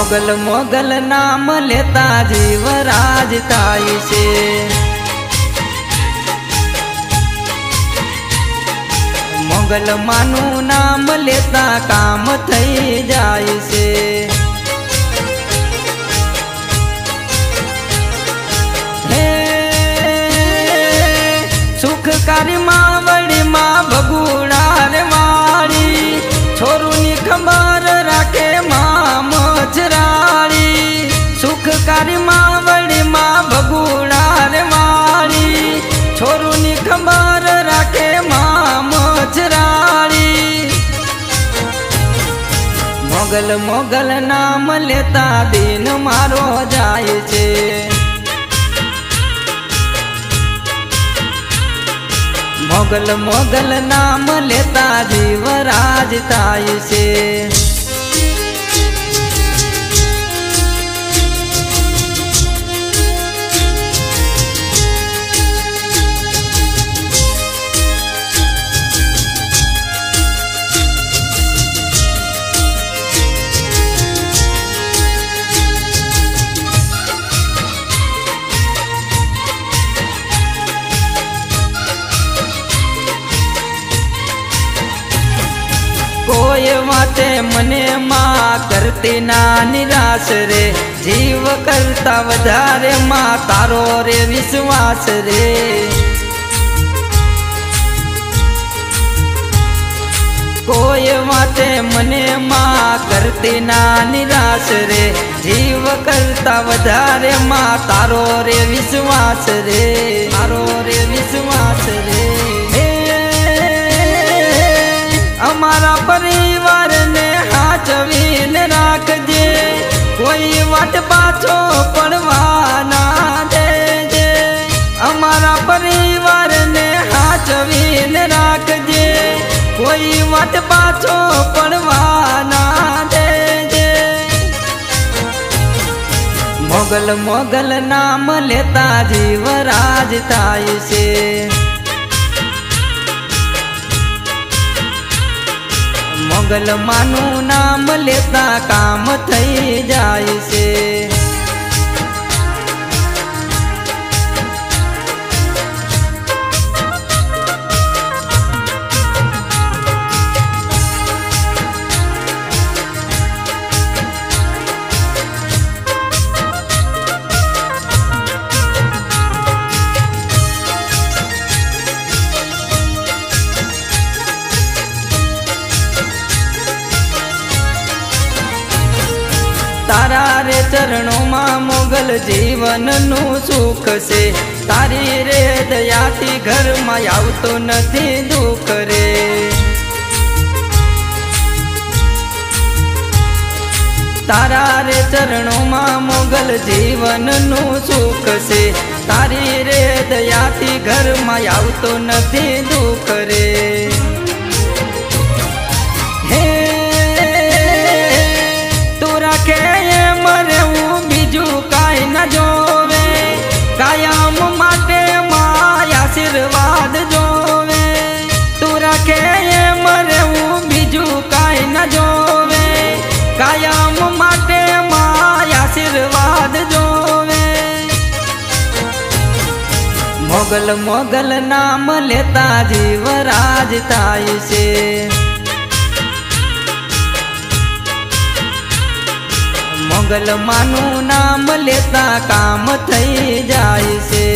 मोगल मोगल नाम लेता जीवराज थाय छे। मोगल मानु नाम लेता काम थई जाय छे। सुखकारी मावड़ी माँ भगुड़ा रे वाड़ी, छोरू नी खबर राखे माँ मछराड़ी। सुखकारी मावड़ी माँ भगुड़ा रे वाड़ी, छोरू नी खबर राखे माँ मछराड़ी। मोगल मोगल नाम लेता दिन मारो जाय छे। मोगल मोगल नाम लेता जीवराज थाय छे। कोई वाते मने माँ करती ना निराश रे, जीव करता वधारे माँ तारो रे विश्वास रे। कोई वाते मने माँ करती ना निराश रे, जीव करता वधारे माँ तारो रे विश्वास रे, तारो रे विश्वास रे। अमारा परिवार ने हाचवीन राखजे, कोई वाट पाछो पड़वा ना देजे। अमारा परिवार ने हाचवीन राखजे, कोई वाट पाछो पड़वा ना देजे। मोगल मोगल नाम लेता जीवराज थाय छे। मोगल मानु नाम लेता काम थई जाय छे। तारा रे चरणों मां मोगल जीवन नु सुख से, तारी रे दयाथी घर में आवतो नथी दुख रे। तारा रे चरणों मां मोगल जीवन नु सुख से, तारी रे दयाथी घर में आवतो नथी दुख रे। के मरे बीजू काई न जोवे, कायम माटे माय आशीर्वाद जोवे। तू रखे मरे बीजू काई न जोवे, कायम माटे माय आशीर्वाद जोवे। मोगल मोगल नाम लेता जीवराज थाय छे। मोगल मानु नाम लेता काम थई जाय छे।